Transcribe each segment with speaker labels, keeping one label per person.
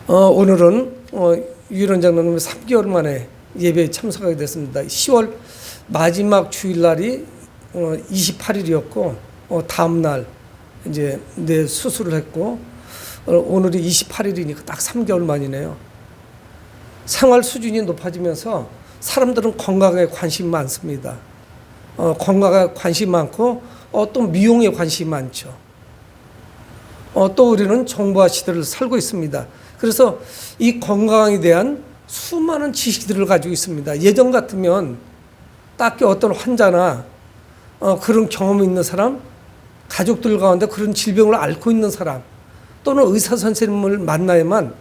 Speaker 1: 오늘은 유일원장님 3개월 만에 예배에 참석하게 됐습니다. 10월 마지막 주일날이 28일이었고 다음 날 이제 내 수술을 했고 오늘이 28일이니까 딱 3개월 만이네요. 생활 수준이 높아지면서 사람들은 건강에 관심이 많습니다. 건강에 관심이 많고 또 미용에 관심이 많죠. 또 우리는 정보화 시대를 살고 있습니다. 그래서 이 건강에 대한 수많은 지식들을 가지고 있습니다. 예전 같으면 딱히 어떤 환자나 그런 경험이 있는 사람, 가족들 가운데 그런 질병을 앓고 있는 사람 또는 의사 선생님을 만나야만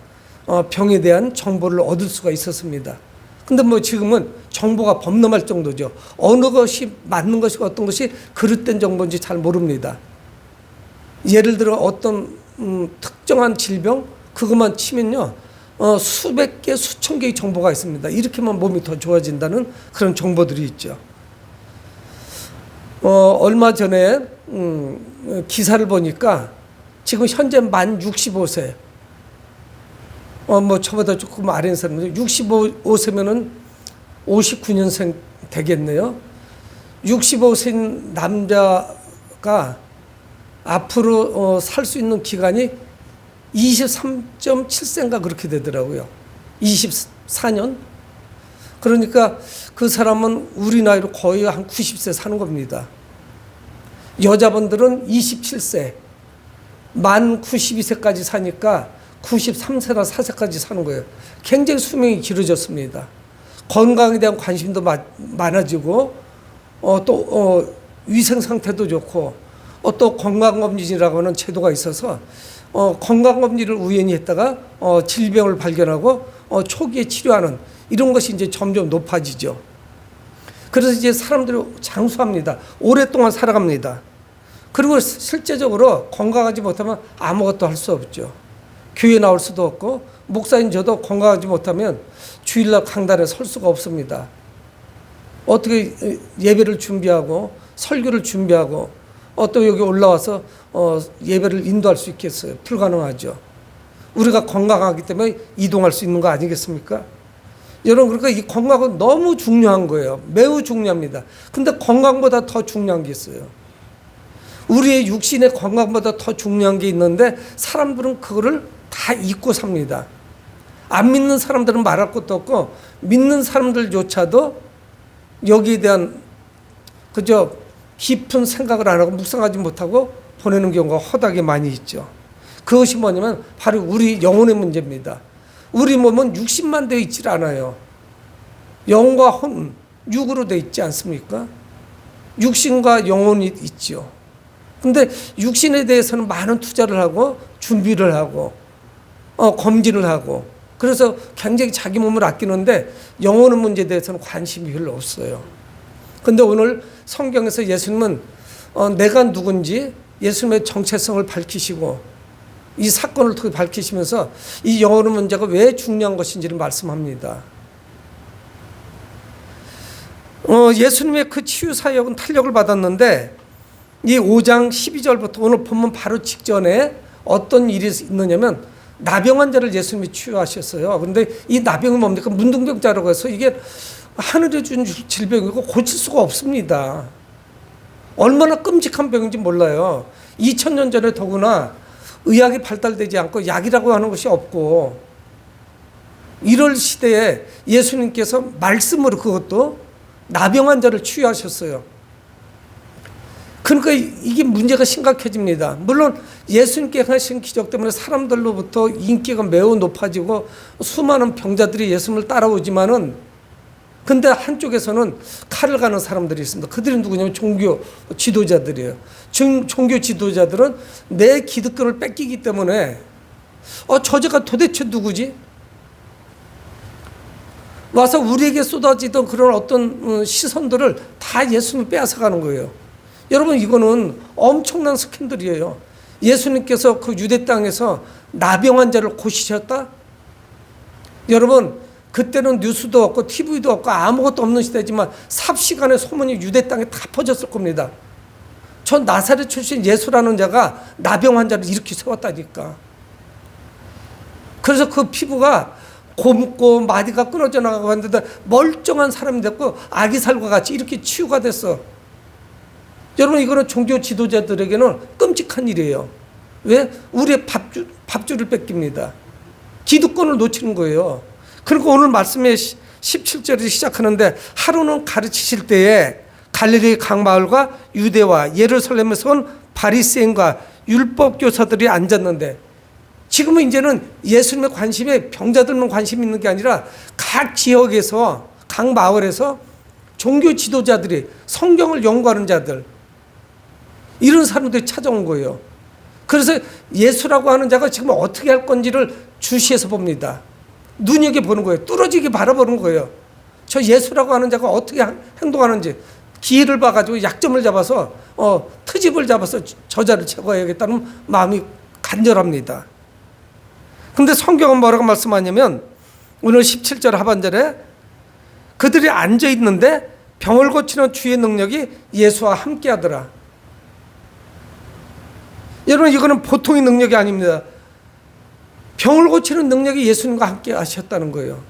Speaker 1: 병에 대한 정보를 얻을 수가 있었습니다. 근데 지금은 정보가 범람할 정도죠. 어느 것이 맞는 것이고 어떤 것이 그릇된 정보인지 잘 모릅니다. 예를 들어 어떤 특정한 질병 그것만 치면요 수백 개 수천 개의 정보가 있습니다. 이렇게만 몸이 더 좋아진다는 그런 정보들이 있죠. 얼마 전에 기사를 보니까 지금 현재 만 65세 저보다 조금 아래인 사람들 65세면은 59년생 되겠네요. 65세인 남자가 앞으로 살 수 있는 기간이 23.7세인가 그렇게 되더라고요. 24년? 그러니까 그 사람은 우리 나이로 거의 한 90세 사는 겁니다. 여자분들은 27세, 만 92세까지 사니까 93세나 4세까지 사는 거예요. 굉장히 수명이 길어졌습니다. 건강에 대한 관심도 많아지고 또 위생 상태도 좋고 또 건강검진이라고 하는 제도가 있어서 건강검진을 우연히 했다가 질병을 발견하고 초기에 치료하는 이런 것이 이제 점점 높아지죠. 그래서 이제 사람들이 장수합니다. 오랫동안 살아갑니다. 그리고 실제적으로 건강하지 못하면 아무것도 할 수 없죠. 교회 나올 수도 없고 목사인 저도 건강하지 못하면 주일날 강단에 설 수가 없습니다. 어떻게 예배를 준비하고 설교를 준비하고 또 여기 올라와서 예배를 인도할 수 있겠어요? 불가능하죠. 우리가 건강하기 때문에 이동할 수 있는 거 아니겠습니까? 여러분, 그러니까 이 건강은 너무 중요한 거예요. 매우 중요합니다. 근데 건강보다 더 중요한 게 있어요. 우리의 육신의 건강보다 더 중요한 게 있는데 사람들은 그거를 다 잊고 삽니다. 안 믿는 사람들은 말할 것도 없고 믿는 사람들조차도 여기에 대한 그저 깊은 생각을 안 하고 묵상하지 못하고 보내는 경우가 허다하게 많이 있죠. 그것이 뭐냐면 바로 우리 영혼의 문제입니다. 우리 몸은 60만 되어 있질 않아요. 영과 혼, 육으로 되어 있지 않습니까? 육신과 영혼이 있죠. 근데 육신에 대해서는 많은 투자를 하고 준비를 하고 검진을 하고 그래서 굉장히 자기 몸을 아끼는데 영혼의 문제에 대해서는 관심이 별로 없어요. 근데 오늘 성경에서 예수님은 내가 누군지 예수님의 정체성을 밝히시고 이 사건을 통해 밝히시면서 이 영혼의 문제가 왜 중요한 것인지를 말씀합니다. 예수님의 그 치유 사역은 탄력을 받았는데 이 5장 12절부터 오늘 본문 바로 직전에 어떤 일이 있느냐면 나병 환자를 예수님이 치유하셨어요. 그런데 이 나병은 뭡니까? 문둥병자라고 해서 이게 하늘에 준 질병이고 고칠 수가 없습니다. 얼마나 끔찍한 병인지 몰라요. 2000년 전에 더구나 의학이 발달되지 않고 약이라고 하는 것이 없고 이럴 시대에 예수님께서 말씀으로 그것도 나병 환자를 치유하셨어요. 그러니까 이게 문제가 심각해집니다. 물론 예수님께 하신 기적 때문에 사람들로부터 인기가 매우 높아지고 수많은 병자들이 예수님을 따라오지만은 근데 한쪽에서는 칼을 가는 사람들이 있습니다. 그들이 누구냐면 종교 지도자들이에요. 종교 지도자들은 내 기득권을 뺏기기 때문에 저자가 도대체 누구지? 와서 우리에게 쏟아지던 그런 어떤 시선들을 다 예수님이 빼앗아가는 거예요. 여러분, 이거는 엄청난 스캔들이에요. 예수님께서 그 유대 땅에서 나병 환자를 고치셨다? 여러분, 그때는 뉴스도 없고 TV도 없고 아무것도 없는 시대지만 삽시간에 소문이 유대 땅에 다 퍼졌을 겁니다. 전 나사렛 출신 예수라는 자가 나병 환자를 이렇게 세웠다니까. 그래서 그 피부가 곰고 마디가 끊어져 나가고 했는데 멀쩡한 사람이 됐고 아기살과 같이 이렇게 치유가 됐어. 여러분, 이거는 종교 지도자들에게는 끔찍한 일이에요. 왜? 우리의 밥줄을 뺏깁니다. 기득권을 놓치는 거예요. 그리고 오늘 말씀의 17절에 시작하는데, 하루는 가르치실 때에 갈릴리 강마을과 유대와 예루살렘에서 온 바리새인과 율법 교사들이 앉았는데, 지금은 이제는 예수님의 관심에 병자들만 관심이 있는 게 아니라 각 지역에서, 각 마을에서 종교 지도자들이, 성경을 연구하는 자들, 이런 사람들이 찾아온 거예요. 그래서 예수라고 하는 자가 지금 어떻게 할 건지를 주시해서 봅니다. 눈여겨보는 거예요. 뚫어지게 바라보는 거예요. 저 예수라고 하는 자가 어떻게 행동하는지 기회를 봐가지고 약점을 잡아서 트집을 잡아서 저자를 제거해야겠다는 마음이 간절합니다. 근데 성경은 뭐라고 말씀하냐면, 오늘 17절 하반절에 그들이 앉아있는데 병을 고치는 주의 능력이 예수와 함께 하더라. 여러분, 이거는 보통의 능력이 아닙니다. 병을 고치는 능력이 예수님과 함께 하셨다는 거예요.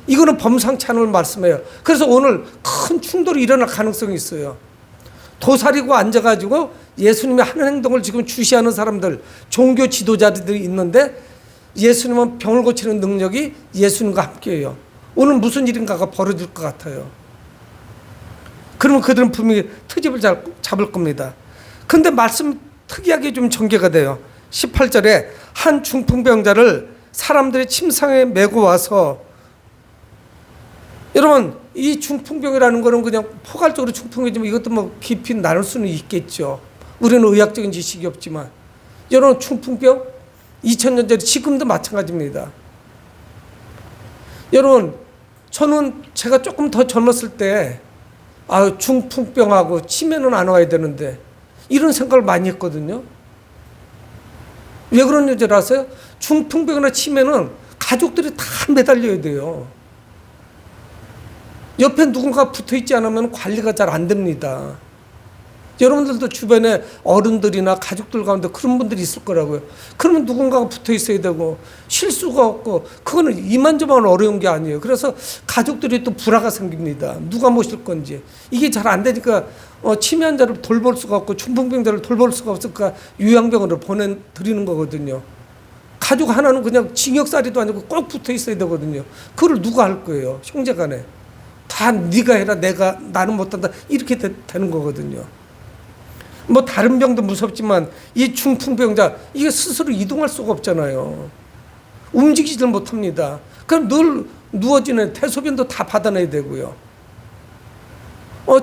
Speaker 1: 이거는 범상치 않은 말씀이에요. 그래서 오늘 큰 충돌이 일어날 가능성이 있어요. 도사리고 앉아가지고 예수님이 하는 행동을 지금 주시하는 사람들, 종교 지도자들이 있는데, 예수님은 병을 고치는 능력이 예수님과 함께해요. 오늘 무슨 일인가가 벌어질 것 같아요. 그러면 그들은 분명히 트집을 잡을 겁니다. 근데 말씀 특이하게 좀 전개가 돼요. 18절에 한 중풍병자를 사람들이 침상에 메고 와서, 여러분, 이 중풍병이라는 거는 그냥 포괄적으로 중풍이지만 이것도 뭐 깊이 나눌 수는 있겠죠. 우리는 의학적인 지식이 없지만, 여러분, 중풍병 2000년 전에 지금도 마찬가지입니다. 여러분, 저는 제가 조금 더 젊었을 때 중풍병하고 치매는 안 와야 되는데 이런 생각을 많이 했거든요. 왜 그런 줄 아세요? 중풍병이나 치매는 가족들이 다 매달려야 돼요. 옆에 누군가 붙어있지 않으면 관리가 잘 안 됩니다. 여러분들도 주변에 어른들이나 가족들 가운데 그런 분들이 있을 거라고요. 그러면 누군가가 붙어 있어야 되고 쉴 수가 없고, 그거는 이만저만 어려운 게 아니에요. 그래서 가족들이 또 불화가 생깁니다. 누가 모실 건지. 이게 잘 안 되니까 치매 환자를 돌볼 수가 없고 중풍병자를 돌볼 수가 없으니까 요양병원으로 보내드리는 거거든요. 가족 하나는 그냥 징역살이도 아니고 꼭 붙어 있어야 되거든요. 그걸 누가 할 거예요? 형제간에. 다 네가 해라, 나는 못한다, 이렇게 되는 거거든요. 뭐 다른 병도 무섭지만 이 중풍병자, 이게 스스로 이동할 수가 없잖아요. 움직이지를 못합니다. 그럼 늘 누워지는, 대소변도 다 받아내야 되고요.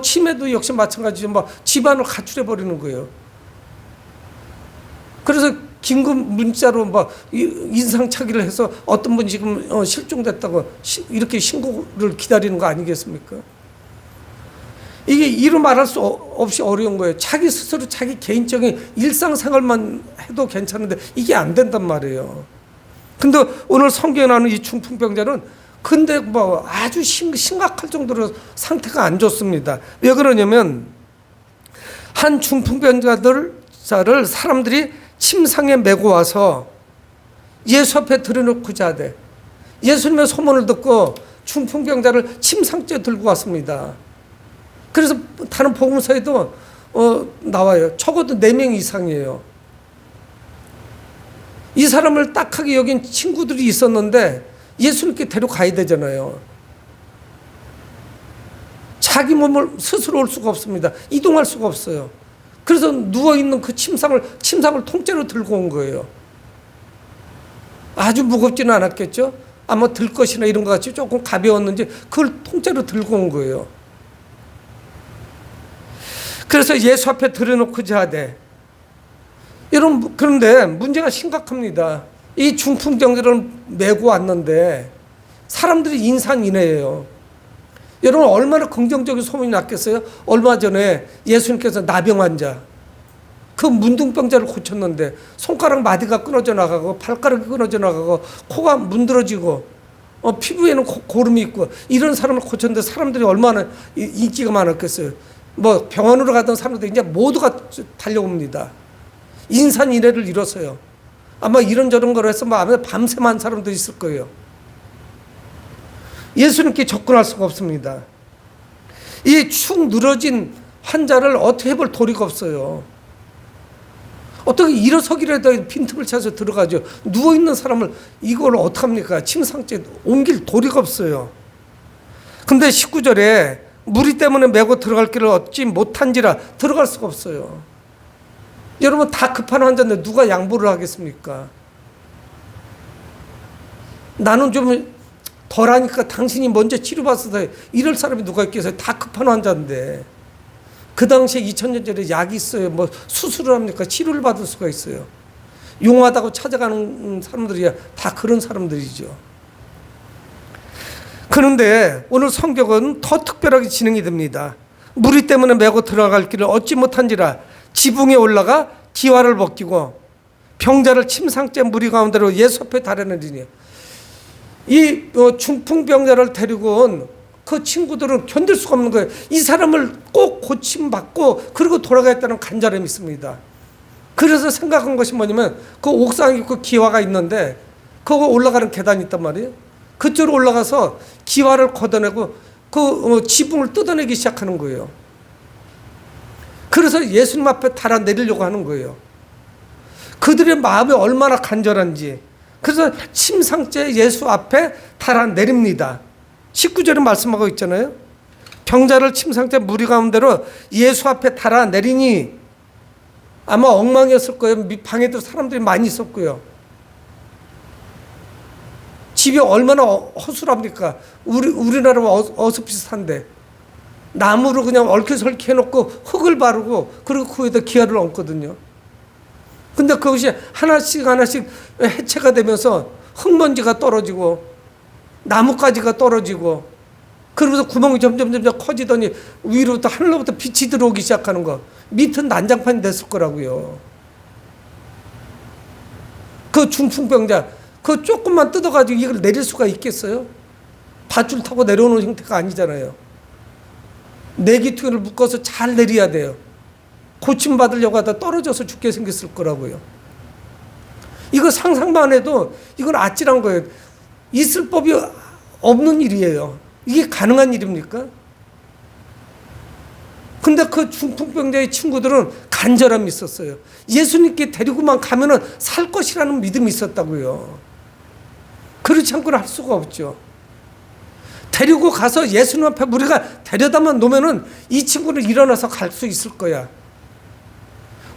Speaker 1: 치매도 역시 마찬가지죠. 막 집안을 가출해 버리는 거예요. 그래서 긴급 문자로 막 인상착의를 해서 어떤 분이 지금 실종됐다고 이렇게 신고를 기다리는 거 아니겠습니까? 이게 이루 말할 수 없이 어려운 거예요. 자기 스스로 자기 개인적인 일상생활만 해도 괜찮은데 이게 안 된단 말이에요. 근데 오늘 성경에 나오는 이 중풍병자는 근데 뭐 아주 심각할 정도로 상태가 안 좋습니다. 왜 그러냐면, 한 중풍병자를 사람들이 침상에 메고 와서 예수 앞에 들여놓고자 하되, 예수님의 소문을 듣고 중풍병자를 침상째 들고 왔습니다. 그래서 다른 복음서에도 나와요. 적어도 4명 이상이에요. 이 사람을 딱하게 여긴 친구들이 있었는데 예수님께 데려가야 되잖아요. 자기 몸을 스스로 올 수가 없습니다. 이동할 수가 없어요. 그래서 누워있는 그 침상을 통째로 들고 온 거예요. 아주 무겁지는 않았겠죠? 아마 들 것이나 이런 것 같이 조금 가벼웠는지 그걸 통째로 들고 온 거예요. 그래서 예수 앞에 들여놓고자 하되, 여러분, 그런데 문제가 심각합니다. 이 중풍병자를 메고 왔는데 사람들이 인산인해예요. 여러분, 얼마나 긍정적인 소문이 났겠어요? 얼마 전에 예수님께서 나병 환자, 그 문둥병자를 고쳤는데 손가락 마디가 끊어져 나가고 발가락이 끊어져 나가고 코가 문드러지고 피부에는 고름이 있고 이런 사람을 고쳤는데 사람들이 얼마나 인기가 많았겠어요? 뭐 병원으로 가던 사람들 이제 모두가 달려옵니다. 인산인해를 이뤄서요. 아마 이런저런 거로 해서 아마 밤샘 한 사람도 있을 거예요. 예수님께 접근할 수가 없습니다. 이 축 늘어진 환자를 어떻게 해볼 도리가 없어요. 어떻게 일어서기라도 빈틈을 찾아서 들어가죠. 누워있는 사람을 이걸 어떡합니까? 침상째 옮길 도리가 없어요. 근데 19절에 무리 때문에 메고 들어갈 길을 얻지 못한지라 들어갈 수가 없어요. 여러분 다 급한 환자인데 누가 양보를 하겠습니까? 나는 좀 덜하니까 당신이 먼저 치료받아서 해. 이럴 사람이 누가 있겠어요? 다 급한 환자인데. 그 당시에 2000년 전에 약이 있어요. 뭐 수술을 합니까? 치료를 받을 수가 있어요. 용하다고 찾아가는 사람들이야 다 그런 사람들이죠. 그런데 오늘 성경은 더 특별하게 진행이 됩니다. 무리 때문에 메고 들어갈 길을 얻지 못한지라 지붕에 올라가 기와를 벗기고 병자를 침상째 무리 가운데로 예수 앞에 달아내리니, 이 중풍병자를 데리고 온 그 친구들은 견딜 수가 없는 거예요. 이 사람을 꼭 고침받고 그리고 돌아가겠다는 간절함이 있습니다. 그래서 생각한 것이 뭐냐면 그 옥상에 그 기와가 있는데 그거 올라가는 계단이 있단 말이에요. 그쪽으로 올라가서 기와를 걷어내고 그 지붕을 뜯어내기 시작하는 거예요. 그래서 예수님 앞에 달아내리려고 하는 거예요. 그들의 마음이 얼마나 간절한지. 그래서 침상째 예수 앞에 달아내립니다. 19절에 말씀하고 있잖아요. 병자를 침상째 무리 가운데로 예수 앞에 달아내리니, 아마 엉망이었을 거예요. 방에도 사람들이 많이 있었고요. 집이 얼마나 허술합니까? 우리나라와 어슷비슷한데 나무로 그냥 얽혀설키 해놓고 흙을 바르고 그리고 그 위에다 기와를 얹거든요. 근데 그것이 하나씩 하나씩 해체가 되면서 흙먼지가 떨어지고 나뭇가지가 떨어지고 그러면서 구멍이 점점 커지더니 위로부터 하늘로부터 빛이 들어오기 시작하는 거. 밑은 난장판이 됐을 거라고요. 그 중풍병자 그 조금만 뜯어가지고 이걸 내릴 수가 있겠어요? 밧줄 타고 내려오는 형태가 아니잖아요. 내기퉁이를 묶어서 잘 내려야 돼요. 고침받으려고 하다 떨어져서 죽게 생겼을 거라고요. 이거 상상만 해도 이건 아찔한 거예요. 있을 법이 없는 일이에요. 이게 가능한 일입니까? 근데 그 중풍병자의 친구들은 간절함이 있었어요. 예수님께 데리고만 가면은 살 것이라는 믿음이 있었다고요. 그렇지 않고는 할 수가 없죠. 데리고 가서 예수님 앞에 우리가 데려다만 놓으면은 이 친구는 일어나서 갈 수 있을 거야.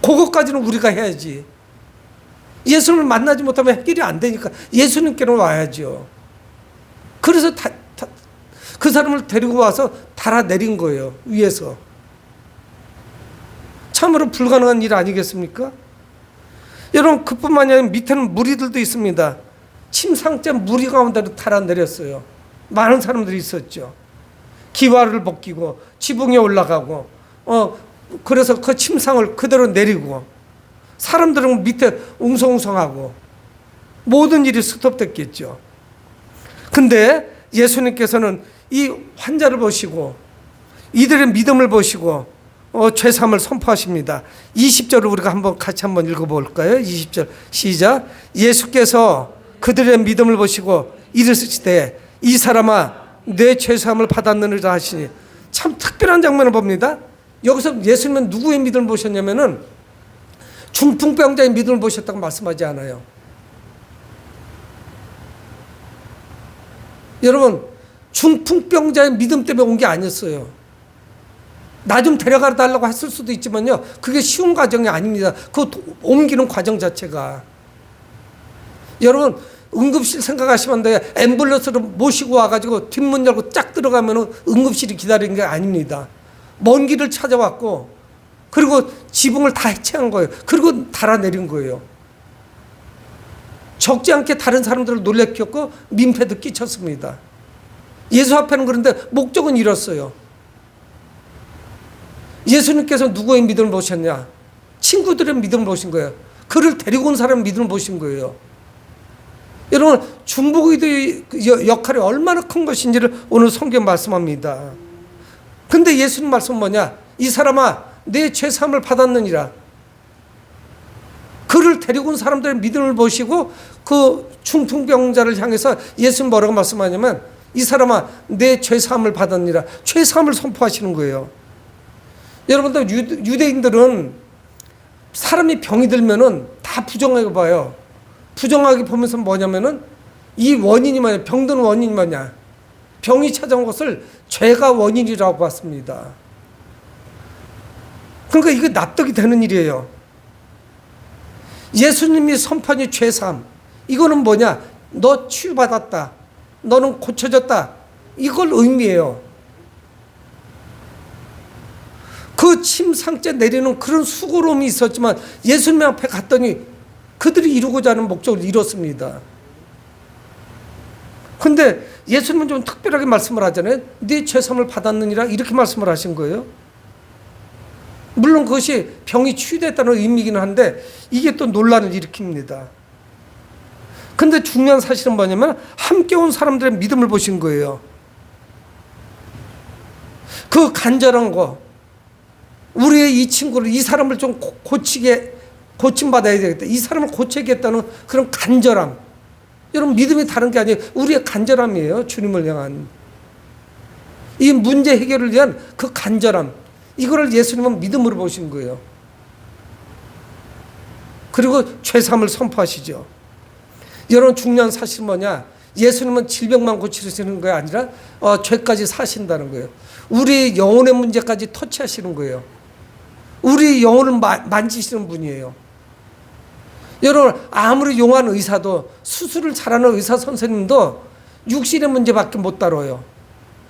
Speaker 1: 그것까지는 우리가 해야지. 예수님을 만나지 못하면 해결이 안 되니까 예수님께로 와야죠. 그래서 그 사람을 데리고 와서 달아내린 거예요. 위에서. 참으로 불가능한 일 아니겠습니까? 여러분 그뿐만이 아니라 밑에는 무리들도 있습니다. 침상째 무리 가운데로 달아내렸어요. 많은 사람들이 있었죠. 기와를 벗기고 지붕에 올라가고 그래서 그 침상을 그대로 내리고 사람들은 밑에 웅성웅성하고 모든 일이 스톱됐겠죠. 근데 예수님께서는 이 환자를 보시고 이들의 믿음을 보시고 죄사함을 선포하십니다. 20절을 우리가 같이 한번 읽어볼까요? 20절 시작. 예수께서 그들의 믿음을 보시고 이르시되 이 사람아 내 죄사함을 받았느니라 하시니, 참 특별한 장면을 봅니다. 여기서 예수님은 누구의 믿음을 보셨냐면은 중풍병자의 믿음을 보셨다고 말씀하지 않아요. 여러분 중풍병자의 믿음 때문에 온 게 아니었어요. 나 좀 데려가 달라고 했을 수도 있지만요, 그게 쉬운 과정이 아닙니다. 그 옮기는 과정 자체가. 여러분 응급실 생각하시면 돼요. 앰뷸런스로 모시고 와가지고 뒷문 열고 쫙 들어가면 응급실이 기다리는 게 아닙니다. 먼 길을 찾아왔고 그리고 지붕을 다 해체한 거예요. 그리고 달아내린 거예요. 적지 않게 다른 사람들을 놀래켰고 민폐도 끼쳤습니다. 예수 앞에는 그런데 목적은 이뤘어요. 예수님께서 누구의 믿음을 보셨냐? 친구들의 믿음을 보신 거예요. 그를 데리고 온 사람의 믿음을 보신 거예요. 여러분 중보기도의 역할이 얼마나 큰 것인지를 오늘 성경 말씀합니다. 근데 예수님 말씀은 뭐냐? 이 사람아 내 죄사함을 받았느니라. 그를 데리고 온 사람들의 믿음을 보시고 그 중풍병자를 향해서 예수님 뭐라고 말씀하냐면 이 사람아 내 죄사함을 받았느니라. 죄사함을 선포하시는 거예요. 여러분들 유대인들은 사람이 병이 들면은 다 부정하게 봐요. 부정하게 보면서 뭐냐면은 이 원인이 뭐냐, 병드는 원인이 뭐냐, 병이 찾아온 것을 죄가 원인이라고 봤습니다. 그러니까 이게 납득이 되는 일이에요. 예수님이 선포한 죄사함, 이거는 뭐냐, 너 치유받았다, 너는 고쳐졌다, 이걸 의미해요. 그 침상째 내리는 그런 수고로움이 있었지만 예수님 앞에 갔더니 그들이 이루고자 하는 목적을 이뤘습니다. 근데 예수님은 좀 특별하게 말씀을 하잖아요. 네 죄사함을 받았느니라, 이렇게 말씀을 하신 거예요. 물론 그것이 병이 치유됐다는 의미이긴 한데 이게 또 논란을 일으킵니다. 근데 중요한 사실은 뭐냐면 함께 온 사람들의 믿음을 보신 거예요. 그 간절한 거, 우리의 이 친구를, 이 사람을 좀 고침받아야 되겠다, 이 사람을 고쳐야겠다는 그런 간절함. 여러분, 믿음이 다른 게 아니에요. 우리의 간절함이에요. 주님을 향한 이 문제 해결을 위한 그 간절함, 이거를 예수님은 믿음으로 보신 거예요. 그리고 죄사함을 선포하시죠. 여러분, 중요한 사실은 뭐냐, 예수님은 질병만 고치시는 게 아니라 죄까지 사신다는 거예요. 우리 영혼의 문제까지 터치하시는 거예요. 우리 영혼을 만지시는 분이에요. 여러분, 아무리 용한 의사도, 수술을 잘하는 의사 선생님도 육신의 문제밖에 못 다뤄요.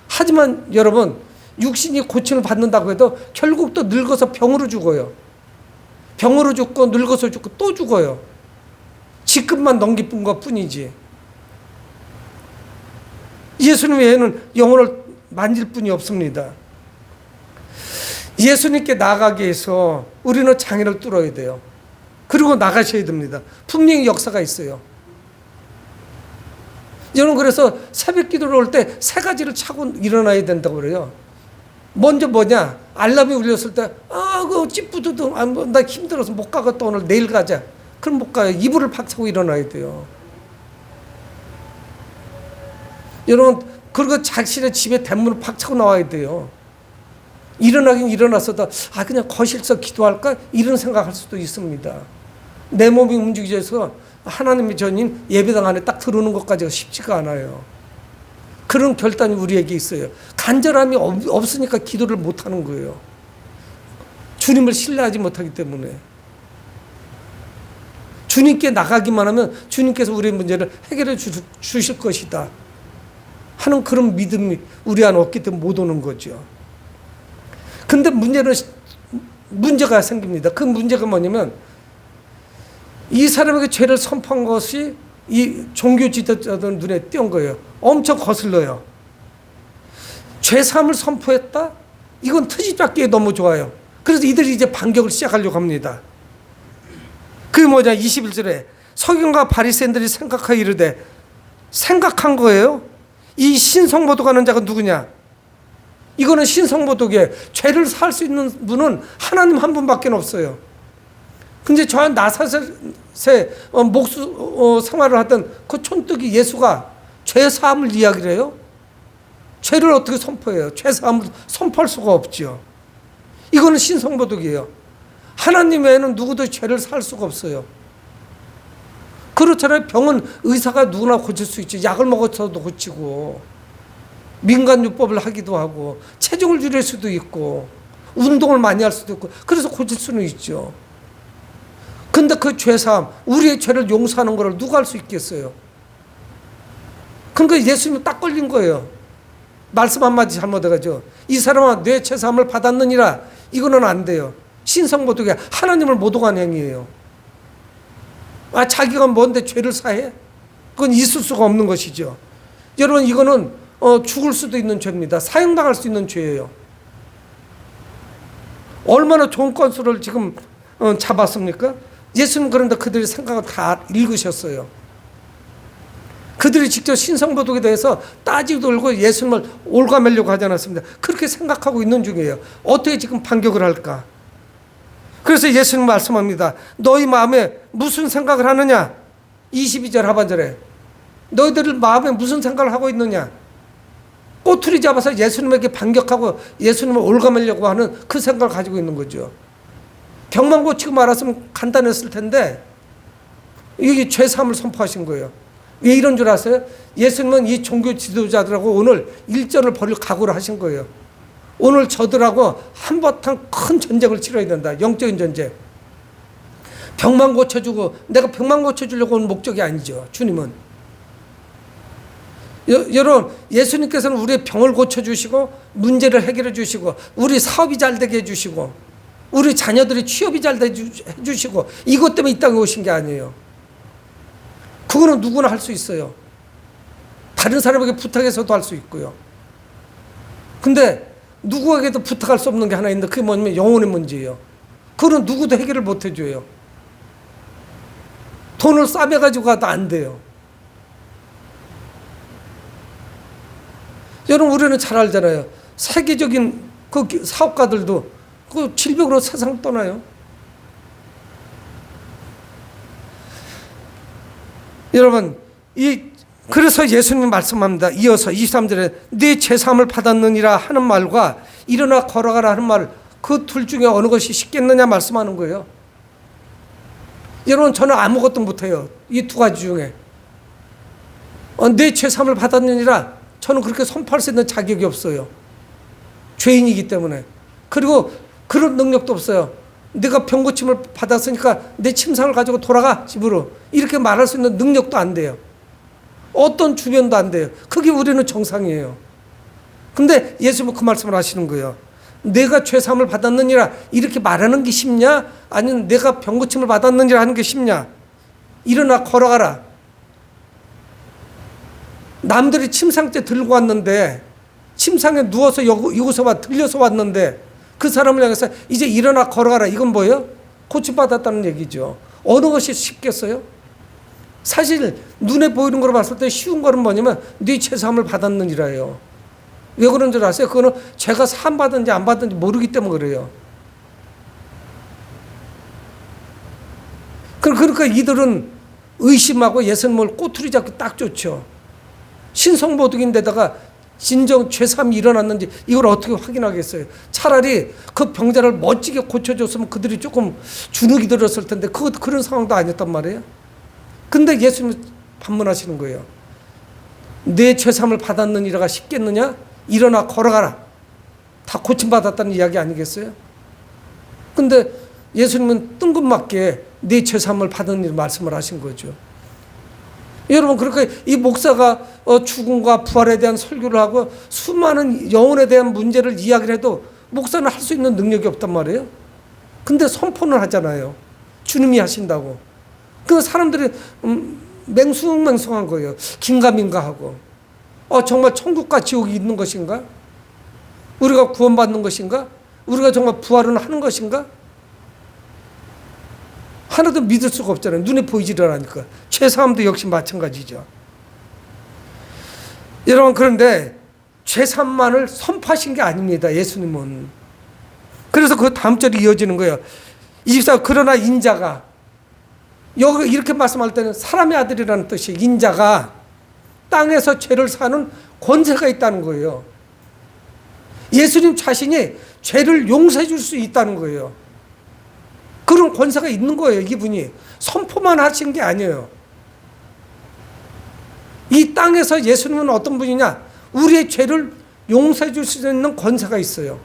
Speaker 1: 하지만 여러분, 육신이 고침을 받는다고 해도 결국 또 늙어서 병으로 죽어요. 병으로 죽고 늙어서 죽고 또 죽어요. 직급만 넘기는 것 뿐이지. 예수님 외에는 영혼을 만질 분이 없습니다. 예수님께 나가기 위해서 우리는 장애를 뚫어야 돼요. 그리고 나가셔야 됩니다. 분명히 역사가 있어요. 여러분, 그래서 새벽 기도를 올 때 세 가지를 차고 일어나야 된다고 그래요. 먼저 뭐냐, 알람이 울렸을 때 그 찌뿌두둥, 나 힘들어서 못 가겠다, 오늘 내일 가자. 그럼 못 가요. 이불을 팍 차고 일어나야 돼요. 여러분, 그리고 자신의 집에 대문을 팍 차고 나와야 돼요. 일어나긴 일어났어도 그냥 거실에서 기도할까, 이런 생각할 수도 있습니다. 내 몸이 움직여서 하나님의 전인 예배당 안에 딱 들어오는 것까지가 쉽지가 않아요. 그런 결단이 우리에게 있어요. 간절함이 없으니까 기도를 못하는 거예요. 주님을 신뢰하지 못하기 때문에. 주님께 나가기만 하면 주님께서 우리의 문제를 해결해 주실 것이다 하는 그런 믿음이 우리 안에 없기 때문에 못 오는 거죠. 근데 문제가 생깁니다. 그 문제가 뭐냐면 이 사람에게 죄를 선포한 것이 이 종교 지도자들 눈에 띄운 거예요. 엄청 거슬러요. 죄사함을 선포했다? 이건 트집잡기에 너무 좋아요. 그래서 이들이 이제 반격을 시작하려고 합니다. 그게 뭐냐, 21절에 서기관과 바리새인들이 생각하여 이르되, 생각한 거예요. 이 신성모독하는 자가 누구냐? 이거는 신성모독이에요. 죄를 살 수 있는 분은 하나님 한 분밖에 없어요. 근데 저 나사렛에 목수 생활을 하던 그 촌뜨기 예수가 죄 사함을 이야기를 해요. 죄를 어떻게 선포해요? 죄 사함을 선포할 수가 없죠. 이거는 신성모독이에요. 하나님 외에는 누구도 죄를 살 수가 없어요. 그렇잖아요. 병은 의사가 누구나 고칠 수 있죠. 약을 먹어서도 고치고, 민간요법을 하기도 하고, 체중을 줄일 수도 있고, 운동을 많이 할 수도 있고, 그래서 고칠 수는 있죠. 근데 그 죄사함, 우리의 죄를 용서하는 것을 누가 할 수 있겠어요? 그러니까 예수님은 딱 걸린 거예요. 말씀 한마디 잘못해가지고, 이 사람아 내 죄사함을 받았느니라, 이거는 안 돼요. 신성모독이야. 하나님을 모독한 행위예요. 자기가 뭔데 죄를 사해? 그건 있을 수가 없는 것이죠. 여러분, 이거는 죽을 수도 있는 죄입니다. 사형당할 수 있는 죄예요. 얼마나 좋은 건수를 지금 잡았습니까? 예수님, 그런데 그들의 생각을 다 읽으셨어요. 그들이 직접 신성모독에 대해서 따지고 돌고 예수님을 올가매려고 하지 않았습니다. 그렇게 생각하고 있는 중이에요. 어떻게 지금 반격을 할까? 그래서 예수님 말씀합니다. 너희 마음에 무슨 생각을 하느냐? 22절 하반절에 너희들 마음에 무슨 생각을 하고 있느냐? 꼬투리 잡아서 예수님에게 반격하고 예수님을 올가매려고 하는 그 생각을 가지고 있는 거죠. 병만 고치고 말았으면 간단했을 텐데 이게 죄사함을 선포하신 거예요. 왜 이런 줄 아세요? 예수님은 이 종교 지도자들하고 오늘 일전을 벌일 각오를 하신 거예요. 오늘 저들하고 한바탕 큰 전쟁을 치러야 된다. 영적인 전쟁. 병만 고쳐주고 내가 병만 고쳐주려고 온 목적이 아니죠. 주님은. 여러분, 예수님께서는 우리의 병을 고쳐주시고 문제를 해결해 주시고 우리 사업이 잘 되게 해주시고 우리 자녀들이 취업이 잘 해주시고 이것 때문에 이 땅에 오신 게 아니에요. 그거는 누구나 할 수 있어요. 다른 사람에게 부탁해서도 할 수 있고요. 근데 누구에게도 부탁할 수 없는 게 하나 있는데 그게 뭐냐면 영혼의 문제예요. 그거는 누구도 해결을 못 해줘요. 돈을 싸매가지고 가도 안 돼요. 여러분, 우리는 잘 알잖아요. 세계적인 그 사업가들도 그 질병으로 세상 떠나요. 여러분, 그래서 예수님 말씀합니다. 이어서 23절에 네 죄사함을 받았느니라 하는 말과 일어나 걸어가라 하는 말, 그 둘 중에 어느 것이 쉽겠느냐 말씀하는 거예요. 여러분, 저는 아무것도 못해요. 이 두 가지 중에. 내 죄사함을 받았느니라, 저는 그렇게 선포할 수 있는 자격이 없어요. 죄인이기 때문에. 그리고 그런 능력도 없어요. 내가 병고침을 받았으니까 내 침상을 가지고 돌아가 집으로, 이렇게 말할 수 있는 능력도 안 돼요. 어떤 주변도 안 돼요. 그게 우리는 정상이에요. 근데 예수님은 그 말씀을 하시는 거예요. 내가 죄사함을 받았느니라 이렇게 말하는 게 쉽냐? 아니면 내가 병고침을 받았느니라 하는 게 쉽냐? 일어나 걸어가라. 남들이 침상째 들고 왔는데, 침상에 누워서 이곳에 들려서 왔는데 그 사람을 향해서 이제 일어나 걸어가라, 이건 뭐예요? 고침받았다는 얘기죠. 어느 것이 쉽겠어요? 사실 눈에 보이는 걸로 봤을 때 쉬운 거는 뭐냐면 네 죄사함을 받았느니라예요. 왜 그런 줄 아세요? 그거는 죄가 사함 받은지 안 받은지 모르기 때문에 그래요. 그러니까 이들은 의심하고 예수님을 꼬투리 잡기 딱 좋죠. 신성모독인데다가 진정 죄사함이 일어났는지 이걸 어떻게 확인하겠어요? 차라리 그 병자를 멋지게 고쳐줬으면 그들이 조금 주눅이 들었을 텐데 그런 상황도 아니었단 말이에요. 근데 예수님 반문하시는 거예요. 내 죄사함을 받았느니라가 쉽겠느냐? 일어나 걸어가라. 다 고침받았다는 이야기 아니겠어요? 근데 예수님은 뜬금맞게 내 죄사함을 받은 일 말씀을 하신 거죠. 여러분, 그러니까 이 목사가 죽음과 부활에 대한 설교를 하고 수많은 영혼에 대한 문제를 이야기를 해도 목사는 할 수 있는 능력이 없단 말이에요. 근데 선포는 하잖아요. 주님이 하신다고. 그 사람들이 맹숭맹숭한 거예요. 긴가민가하고. 정말 천국과 지옥이 있는 것인가? 우리가 구원받는 것인가? 우리가 정말 부활은 하는 것인가? 하나도 믿을 수가 없잖아요. 눈에 보이지를 않으니까. 죄사함도 역시 마찬가지죠. 여러분, 그런데 죄사함만을 선포하신 게 아닙니다. 예수님은. 그래서 그 다음 절이 이어지는 거예요. 24, 그러나 인자가, 여기 이렇게 말씀할 때는 사람의 아들이라는 뜻이, 인자가 땅에서 죄를 사는 권세가 있다는 거예요. 예수님 자신이 죄를 용서해 줄 수 있다는 거예요. 그런 권세가 있는 거예요. 이분이 선포만 하신 게 아니에요. 이 땅에서 예수님은 어떤 분이냐? 우리의 죄를 용서해 줄 수 있는 권세가 있어요.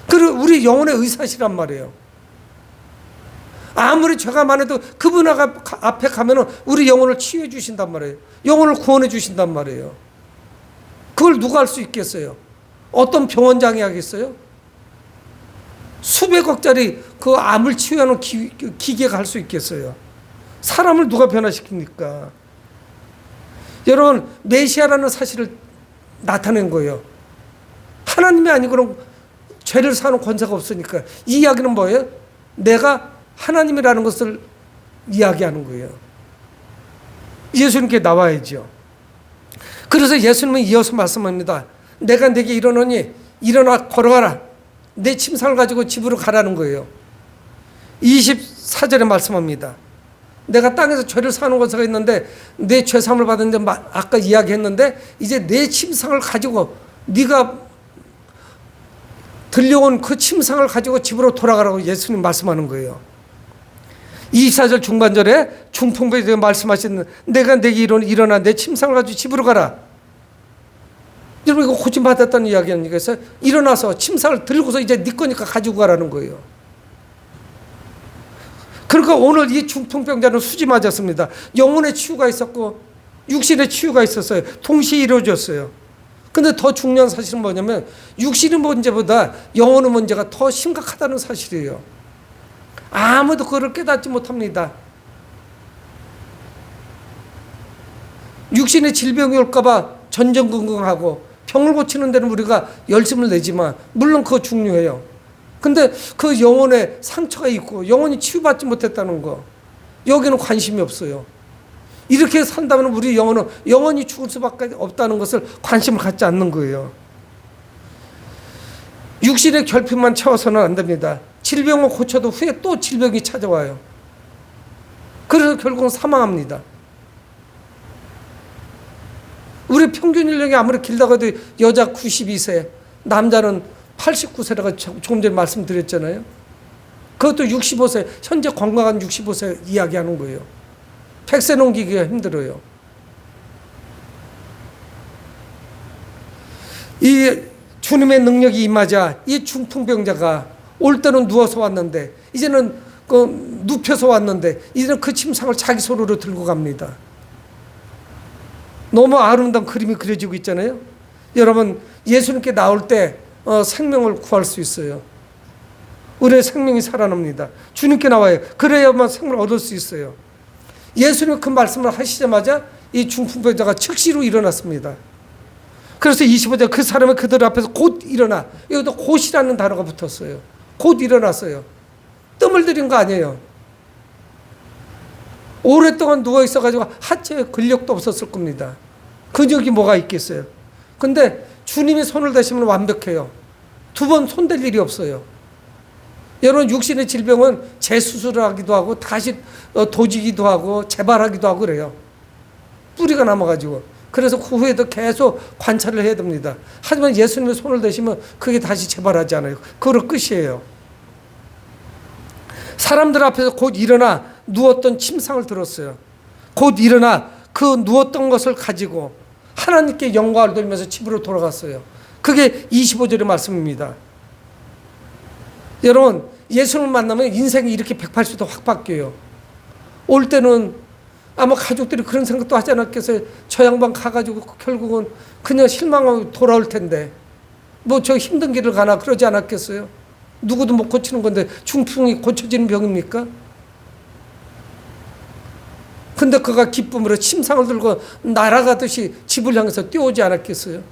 Speaker 1: 그리고 우리 영혼의 의사시란 말이에요. 아무리 죄가 많아도 그분 앞에 가면은 우리 영혼을 치유해 주신단 말이에요. 영혼을 구원해 주신단 말이에요. 그걸 누가 할 수 있겠어요? 어떤 병원장이 하겠어요? 수백억짜리 그 암을 치유하는 기계가 할 수 있겠어요? 사람을 누가 변화시킵니까? 여러분, 메시아라는 사실을 나타낸 거예요. 하나님이 아니고는 죄를 사는 권세가 없으니까. 이 이야기는 뭐예요? 내가 하나님이라는 것을 이야기하는 거예요. 예수님께 나와야죠. 그래서 예수님은 이어서 말씀합니다. 내가 네게 이르노니 일어나 걸어가라. 내 침상을 가지고 집으로 가라는 거예요. 24절에 말씀합니다. 내가 땅에서 죄를 사는 것가 있는데 내 죄사함을 받았는데, 아까 이야기했는데 이제 내 침상을 가지고 네가 들려온 그 침상을 가지고 집으로 돌아가라고 예수님 말씀하는 거예요. 24절 중반절에 중풍병자가 말씀하시는, 내가 내게 일어나 내 침상을 가지고 집으로 가라. 여러분, 이거 고침받았다는 이야기 아니겠어요? 일어나서 침상을 들고서 이제 네 거니까 가지고 가라는 거예요. 그러니까 오늘 이 중풍병자는 수지 맞았습니다. 영혼의 치유가 있었고 육신의 치유가 있었어요. 동시에 이루어졌어요. 근데 더 중요한 사실은 뭐냐면 육신의 문제보다 영혼의 문제가 더 심각하다는 사실이에요. 아무도 그걸 깨닫지 못합니다. 육신의 질병이 올까봐 전전긍긍하고 병을 고치는 데는 우리가 열심을 내지만 물론 그거 중요해요. 근데 그 영혼에 상처가 있고 영혼이 치유받지 못했다는 거, 여기는 관심이 없어요. 이렇게 산다면 우리 영혼은 영원히 죽을 수밖에 없다는 것을 관심을 갖지 않는 거예요. 육신의 결핍만 채워서는 안 됩니다. 질병을 고쳐도 후에 또 질병이 찾아와요. 그래서 결국은 사망합니다. 우리 평균 연령이 아무리 길다고 해도 여자 92세, 남자는 89세라고 조금 전에 말씀드렸잖아요. 그것도 65세, 현재 건강한 65세 이야기하는 거예요. 100세 넘기기가 힘들어요. 이 주님의 능력이 임하자 이 중풍병자가 올 때는 누워서 왔는데 이제는 눕혀서 왔는데 이제는 그 침상을 자기 손으로 들고 갑니다. 너무 아름다운 그림이 그려지고 있잖아요. 여러분, 예수님께 나올 때 생명을 구할 수 있어요. 우리의 생명이 살아납니다. 주님께 나와요. 그래야만 생명을 얻을 수 있어요. 예수님 그 말씀을 하시자마자 이 중풍병자가 즉시로 일어났습니다. 그래서 25절 그 사람은 그들 앞에서 곧 일어나, 여기도 곧이라는 단어가 붙었어요. 곧 일어났어요. 뜸을 들인 거 아니에요. 오랫동안 누워 있어가지고 하체에 근력도 없었을 겁니다. 근육이 뭐가 있겠어요. 근데 주님이 손을 대시면 완벽해요. 두 번 손댈 일이 없어요. 여러분, 육신의 질병은 재수술을 하기도 하고 다시 도지기도 하고 재발하기도 하고 그래요. 뿌리가 남아가지고. 그래서 그 후에도 계속 관찰을 해야 됩니다. 하지만 예수님의 손을 대시면 그게 다시 재발하지 않아요. 그거로 끝이에요. 사람들 앞에서 곧 일어나 누웠던 침상을 들었어요. 곧 일어나 그 누웠던 것을 가지고 하나님께 영광을 돌리면서 집으로 돌아갔어요. 그게 25절의 말씀입니다. 여러분, 예수님을 만나면 인생이 이렇게 180도 확 바뀌어요. 올 때는 아마 가족들이 그런 생각도 하지 않았겠어요. 저 양반 가가지고 결국은 그냥 실망하고 돌아올 텐데 뭐 저 힘든 길을 가나 그러지 않았겠어요. 누구도 못 고치는 건데 중풍이 고쳐지는 병입니까? 근데 그가 기쁨으로 침상을 들고 날아가듯이 집을 향해서 뛰어오지 않았겠어요.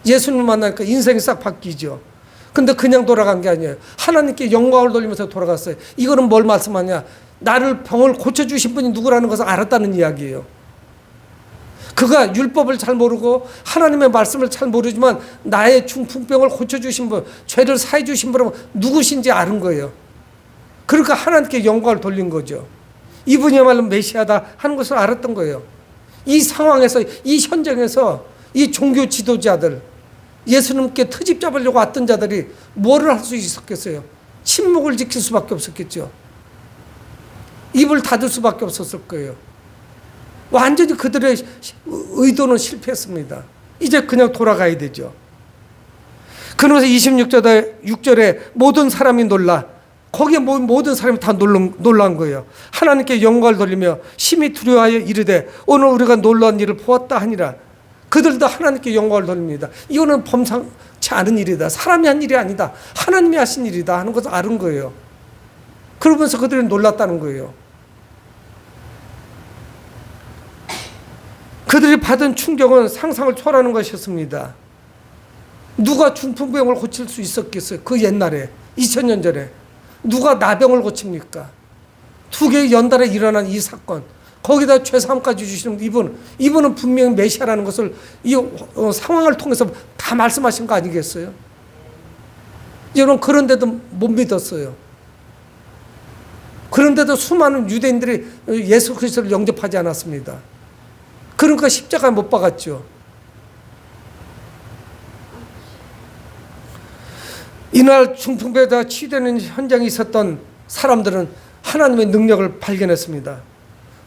Speaker 1: 예수님을 만나니까 인생이 싹 바뀌죠. 근데 그냥 돌아간 게 아니에요. 하나님께 영광을 돌리면서 돌아갔어요. 이거는 뭘 말씀하냐? 나를 병을 고쳐주신 분이 누구라는 것을 알았다는 이야기예요. 그가 율법을 잘 모르고 하나님의 말씀을 잘 모르지만 나의 중풍병을 고쳐주신 분, 죄를 사해주신 분은 누구신지 아는 거예요. 그러니까 하나님께 영광을 돌린 거죠. 이분이야말로 메시아다 하는 것을 알았던 거예요. 이 상황에서, 이 현장에서 이 종교 지도자들, 예수님께 트집 잡으려고 왔던 자들이 뭐를 할 수 있었겠어요? 침묵을 지킬 수밖에 없었겠죠. 입을 닫을 수밖에 없었을 거예요. 완전히 그들의 의도는 실패했습니다. 이제 그냥 돌아가야 되죠. 그러면서 26절에 모든 사람이 놀라, 거기에 모든 사람이 다 놀란 거예요. 하나님께 영광을 돌리며 심히 두려워하여 이르되 오늘 우리가 놀라운 일을 보았다 하니라. 그들도 하나님께 영광을 돌립니다. 이거는 범상치 않은 일이다. 사람이 한 일이 아니다. 하나님이 하신 일이다 하는 것을 아는 거예요. 그러면서 그들이 놀랐다는 거예요. 그들이 받은 충격은 상상을 초월하는 것이었습니다. 누가 중풍병을 고칠 수 있었겠어요? 그 옛날에 2000년 전에 누가 나병을 고칩니까? 두 개의 연달아 일어난 이 사건, 거기다 죄사함까지 주시는 이분은 분명히 메시아라는 것을 이 상황을 통해서 다 말씀하신 거 아니겠어요? 여러분, 그런데도 못 믿었어요. 그런데도 수많은 유대인들이 예수 그리스도를 영접하지 않았습니다. 그러니까 십자가에 못 박았죠. 이날 중풍배다 치유되는 현장에 있었던 사람들은 하나님의 능력을 발견했습니다.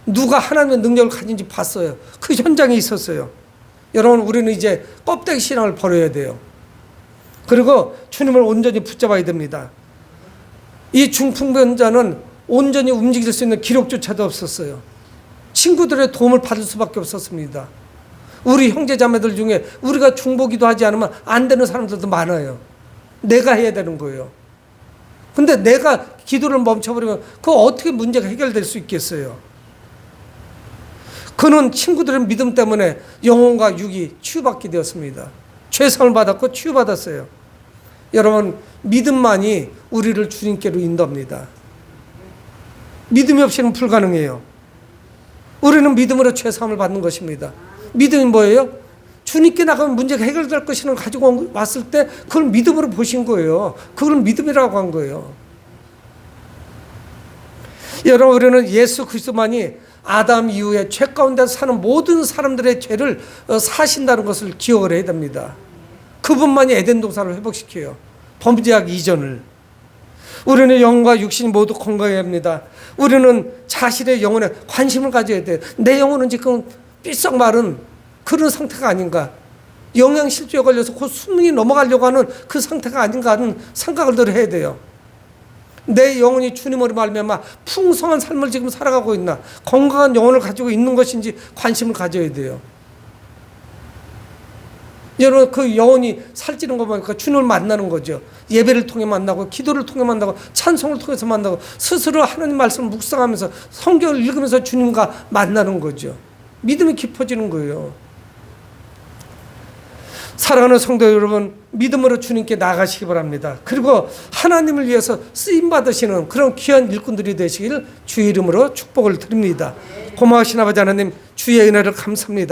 Speaker 1: 누가 하나님의 능력을 가진지 봤어요. 그 현장에 있었어요. 여러분, 우리는 이제 껍데기 신앙을 버려야 돼요. 그리고 주님을 온전히 붙잡아야 됩니다. 이 중풍병자는 온전히 움직일 수 있는 기록조차도 없었어요. 친구들의 도움을 받을 수밖에 없었습니다. 우리 형제자매들 중에 우리가 중보기도 하지 않으면 안 되는 사람들도 많아요. 내가 해야 되는 거예요. 근데 내가 기도를 멈춰버리면 그거 어떻게 문제가 해결될 수 있겠어요? 그는 친구들의 믿음 때문에 영혼과 육이 치유받게 되었습니다. 죄상을 받았고 치유받았어요. 여러분, 믿음만이 우리를 주님께로 인도합니다. 믿음이 없이는 불가능해요. 우리는 믿음으로 죄사함을 받는 것입니다. 믿음이 뭐예요? 주님께 나가면 문제가 해결될 것이는 가지고 왔을 때 그걸 믿음으로 보신 거예요. 그걸 믿음이라고 한 거예요. 여러분, 우리는 예수 그리스도만이 아담 이후에 죄 가운데 사는 모든 사람들의 죄를 사신다는 것을 기억을 해야 됩니다. 그분만이 에덴 동산을 회복시켜요. 범죄학 이전을. 우리는 영과 육신이 모두 건강해야 합니다. 우리는 자신의 영혼에 관심을 가져야 돼요. 내 영혼은 지금 삐썩 마른 그런 상태가 아닌가. 영양실조에 걸려서 곧 수명이 넘어가려고 하는 그 상태가 아닌가 하는 생각을 늘 해야 돼요. 내 영혼이 주님으로 말미암아 풍성한 삶을 지금 살아가고 있나, 건강한 영혼을 가지고 있는 것인지 관심을 가져야 돼요. 여러분, 그 영혼이 살찌는 거 보니까 주님을 만나는 거죠. 예배를 통해 만나고, 기도를 통해 만나고, 찬송을 통해서 만나고, 스스로 하나님 말씀을 묵상하면서 성경을 읽으면서 주님과 만나는 거죠. 믿음이 깊어지는 거예요. 사랑하는 성도 여러분, 믿음으로 주님께 나아가시기 바랍니다. 그리고 하나님을 위해서 쓰임받으시는 그런 귀한 일꾼들이 되시길 주의 이름으로 축복을 드립니다. 고마우신 아버지 하나님, 주의 은혜를 감사합니다.